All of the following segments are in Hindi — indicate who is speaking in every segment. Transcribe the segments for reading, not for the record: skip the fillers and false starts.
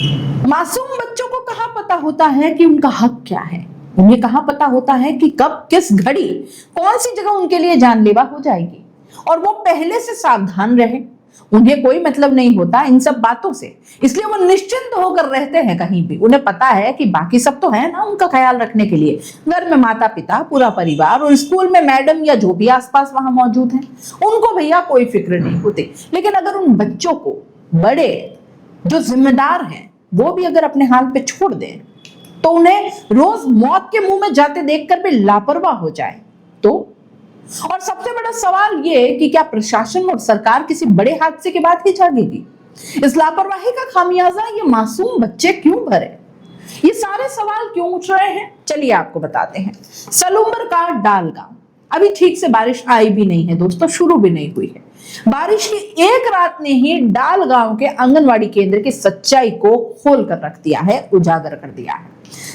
Speaker 1: मासूम बच्चों को कहाँ पता होता है कि उनका हक क्या है। उन्हें कहाँ पता होता है कि कब किस घड़ी कौन सी जगह उनके लिए जानलेवा हो जाएगी, और वो पहले से सावधान रहे। उन्हें कोई मतलब नहीं होता इन सब बातों से, इसलिए वो निश्चिंत होकर रहते हैं कहीं भी। उन्हें पता है कि बाकी सब तो है ना उनका ख्याल रखने के लिए, घर में माता पिता, पूरा परिवार, और स्कूल में मैडम या जो भी आसपास वहां मौजूद हैं, उनको भैया कोई फिक्र नहीं होती। लेकिन अगर उन बच्चों को बड़े जो जिम्मेदार हैं वो भी अगर अपने हाल पे छोड़ दें, तो उन्हें रोज मौत के मुंह में जाते देखकर भी लापरवाह हो जाए तो। और सबसे बड़ा सवाल ये कि क्या प्रशासन और सरकार किसी बड़े हादसे के बाद ही जागेगी? इस लापरवाही का खामियाजा ये मासूम बच्चे क्यों भरे? ये सारे सवाल क्यों उठ रहे हैं, चलिए आपको बताते हैं। सलूम्बर का डाल गांव, अभी ठीक से बारिश आई भी नहीं है दोस्तों, शुरू भी नहीं हुई है। बारिश की एक रात ने ही डाल गांव के आंगनवाड़ी केंद्र की सच्चाई को खोल कर रख दिया है, उजागर कर दिया है।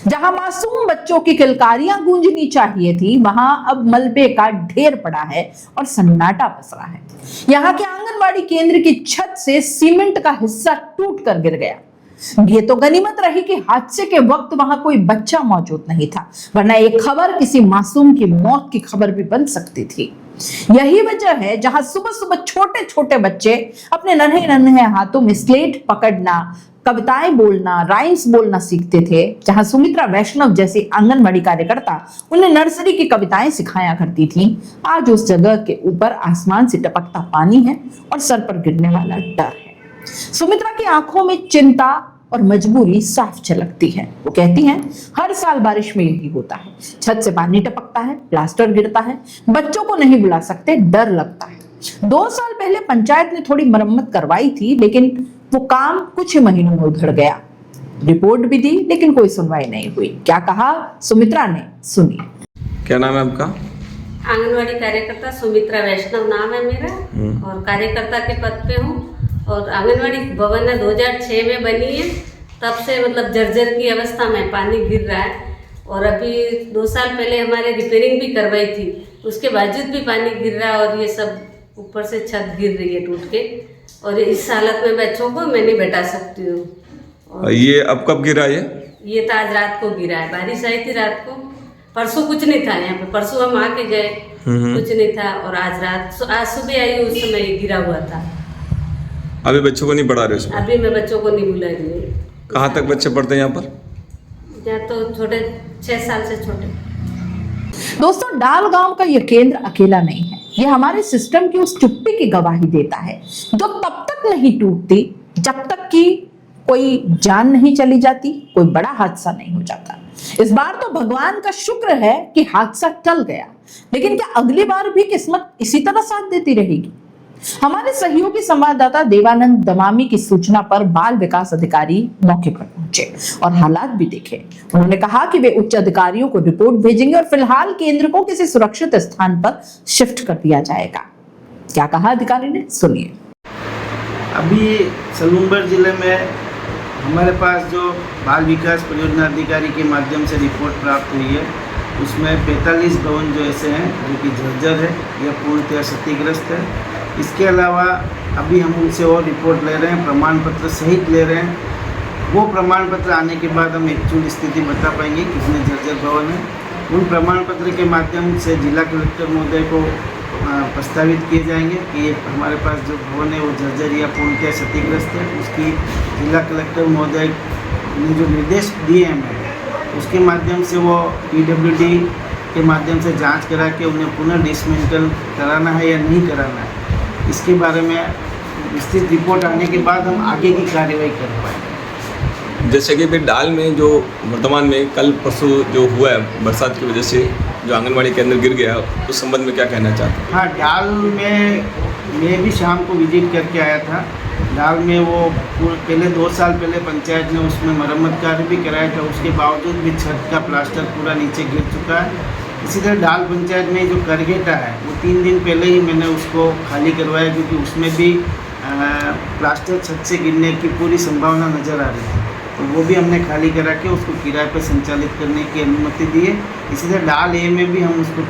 Speaker 1: जहां मासूम बच्चों की किलकारियां गूंजनी चाहिए थी, वहां अब मलबे का ढेर पड़ा है और सन्नाटा पसरा है। यहाँ के आंगनवाड़ी केंद्र की छत से सीमेंट का हिस्सा टूट कर गिर गया। ये तो गनीमत रही कि हादसे के वक्त वहां कोई बच्चा मौजूद नहीं था, वरना एक खबर किसी मासूम की मौत की खबर भी बन सकती थी। यही वजह है जहां सुबह सुबह छोटे छोटे बच्चे अपने नन्हे नन्हे हाथों में स्लेट पकड़ना, कविताएं बोलना, राइम्स बोलना सीखते थे, जहां सुमित्रा वैष्णव जैसी आंगनवाड़ी कार्यकर्ता उन्हें नर्सरी की कविताएं सिखाया करती थी, आज उस जगह के ऊपर आसमान से टपकता पानी है और सर पर गिरने वाला डर है। सुमित्रा की आंखों में चिंता और मजबूरी साफ झलकती है। वो कहती हैं, हर साल बारिश में यही होता है, छत से पानी टपकता है, प्लास्टर गिरता है, बच्चों को नहीं बुला सकते, डर लगता है। 2 साल पहले पंचायत ने थोड़ी मरम्मत करवाई थी, लेकिन वो काम कुछ ही महीनों में उधड़ गया। रिपोर्ट भी दी लेकिन कोई सुनवाई नहीं हुई। क्या कहा सुमित्रा ने, सुनिए।
Speaker 2: क्या नाम है आपका?
Speaker 3: आंगनवाड़ी कार्यकर्ता सुमित्रा वैष्णव नाम है मेरा, और कार्यकर्ता के पद पे हूँ। और आंगनवाड़ी भवन 2006 में बनी है, तब से मतलब जर्जर की अवस्था में पानी गिर रहा है। और अभी 2 साल पहले हमारे रिपेयरिंग भी करवाई थी, उसके बावजूद भी पानी गिर रहा है, और ये सब ऊपर से छत गिर रही है टूट के। और इस हालत में बच्चों को मैं नहीं बैठा सकती हूँ।
Speaker 2: ये अब कब गिरा
Speaker 3: ये तो आज रात को गिरा है, बारिश आई थी रात को। परसों कुछ नहीं था यहाँ पे, परसों हम आके गए, कुछ नहीं था। और आज सुबह आई, उस समय ये गिरा हुआ था।
Speaker 2: अभी बच्चों को नहीं पढ़ा रहे हो?
Speaker 3: अभी मैं बच्चों को नहीं बुला रही हूँ।
Speaker 2: कहाँ तक बच्चे पढ़ते हैं यहाँ पर?
Speaker 3: यहाँ तो छोटे, 6 साल से छोटे।
Speaker 1: दोस्तों, डाल गांव का यह केंद्र अकेला नहीं है। यह हमारे सिस्टम की उस चुप्पी की गवाही देता है जो तब तक नहीं टूटती जब तक कि कोई जान नहीं चली जाती, कोई बड़ा हादसा नहीं हो जाता। इस बार तो भगवान का शुक्र है कि हादसा टल गया, लेकिन क्या अगली बार भी किस्मत इसी तरह साथ देती रहेगी? हमारे सहयोगी संवाददाता देवानंद दमामी की सूचना पर बाल विकास अधिकारी मौके पर पहुंचे और हालात भी देखे। उन्होंने कहा कि वे उच्च अधिकारियों को रिपोर्ट भेजेंगे और फिलहाल केंद्र को किसी सुरक्षित स्थान पर शिफ्ट कर दिया जाएगा। क्या कहा अधिकारी ने, सुनिए।
Speaker 4: अभी सलूम्बर जिले में हमारे पास जो बाल विकास परियोजना अधिकारी के माध्यम से रिपोर्ट प्राप्त हुई है, उसमें 45 भवन जो ऐसे हैं जो कि जर्जर है या पूर्णतः क्षतिग्रस्त है। इसके अलावा अभी हम उनसे और रिपोर्ट ले रहे हैं, प्रमाण पत्र सहित ले रहे हैं। वो प्रमाण पत्र आने के बाद हम एक्चुअल स्थिति बता पाएंगे कितने जर्जर भवन है। उन प्रमाण पत्र के माध्यम से जिला कलेक्टर महोदय को प्रस्तावित किए जाएंगे कि हमारे पास जो भवन है वो जर्जर या पूर्णतः क्षतिग्रस्त है। उसकी जिला कलेक्टर महोदय ने जो निर्देश दिए हैं हमें, उसके माध्यम से वो PWD के माध्यम से जांच करा के उन्हें पुनः डिसमेंटल कराना है या नहीं कराना है, इसके बारे में विस्तृत रिपोर्ट आने के बाद हम आगे की कार्यवाही कर पाएंगे।
Speaker 2: जैसे कि फिर डाल में जो वर्तमान में कल परसों जो हुआ है बरसात की वजह से जो आंगनवाड़ी केंद्र गिर गया, उस संबंध में क्या कहना चाहते हैं?
Speaker 4: हाँ, डाल में मैं भी शाम को विजिट करके आया था। डाल में वो पहले 2 साल पहले पंचायत ने उसमें मरम्मत कार्य भी कराया था, उसके बावजूद भी छत का प्लास्टर पूरा नीचे गिर चुका है। इसी तरह डाल पंचायत में जो करगेटा है वो 3 दिन पहले ही मैंने उसको खाली करवाया, क्योंकि उसमें भी प्लास्टर छत से गिरने की पूरी संभावना नज़र आ रही थी। तो वो भी हमने खाली करा के उसको किराए पर संचालित करने की अनुमति दी है। इसी तरह डाल ए में भी हम उसको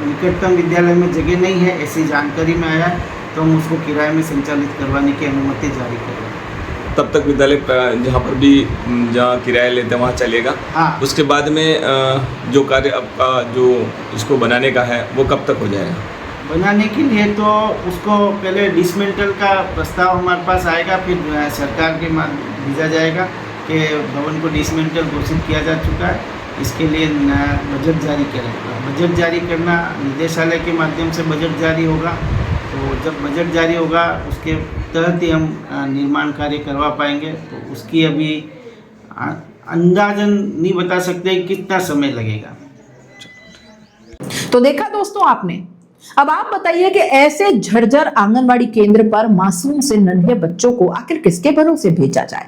Speaker 4: निकटतम विद्यालय में जगह नहीं है ऐसी जानकारी में आया, तो हम उसको किराए में संचालित करवाने की अनुमति जारी कर रहे हैं।
Speaker 2: तब तक विद्यालय जहाँ पर भी जहाँ किराया लेते हैं वहाँ चलेगा।
Speaker 4: हाँ।
Speaker 2: उसके बाद में जो कार्य आपका जो इसको बनाने का है वो कब तक हो जाएगा?
Speaker 4: बनाने के लिए तो उसको पहले डिसमेंटल का प्रस्ताव हमारे पास आएगा, फिर सरकार के भेजा जाएगा कि भवन को डिसमेंटल घोषित किया जा चुका है। इसके लिए बजट जारी करेगा। बजट जारी करना निदेशालय के माध्यम से बजट जारी होगा, तो जब बजट जारी होगा उसके तहत ही हम निर्माण कार्य करवा पाएंगे। तो उसकी अभी अंदाजन नहीं बता सकते कितना समय लगेगा।
Speaker 1: तो देखा दोस्तों आपने। अब आप बताइए कि ऐसे झरझर आंगनवाड़ी केंद्र पर मासूम से नन्हे बच्चों को आखिर किसके भरोसे भेजा जाए,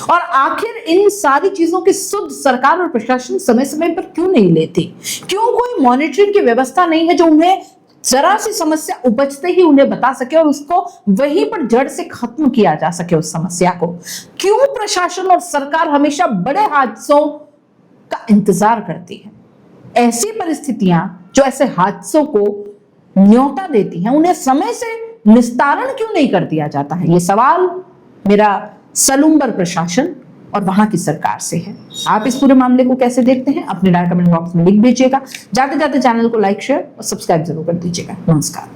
Speaker 1: और आखिर इन सारी चीजों की सुध सरकार और प्रशासन समय समय पर क्यों नहीं लेती? क्यों कोई मॉनिटरिंग की व्यवस्था नहीं है जो उन्हें जरा सी समस्या उपजते ही उन्हें बता सके और उसको वहीं पर जड़ से खत्म किया जा सके उस समस्या को? क्यों प्रशासन और सरकार हमेशा बड़े हादसों का इंतजार करती है? ऐसी परिस्थितियां जो ऐसे हादसों को न्योता देती हैं, उन्हें समय से निस्तारण क्यों नहीं कर दिया जाता है? ये सवाल मेरा सलूम्बर प्रशासन और वहां की सरकार से है। आप इस पूरे मामले को कैसे देखते हैं? अपनी राय कमेंट बॉक्स में लिख दीजिएगा। जाते जाते चैनल को लाइक, शेयर और सब्सक्राइब जरूर कर दीजिएगा। नमस्कार।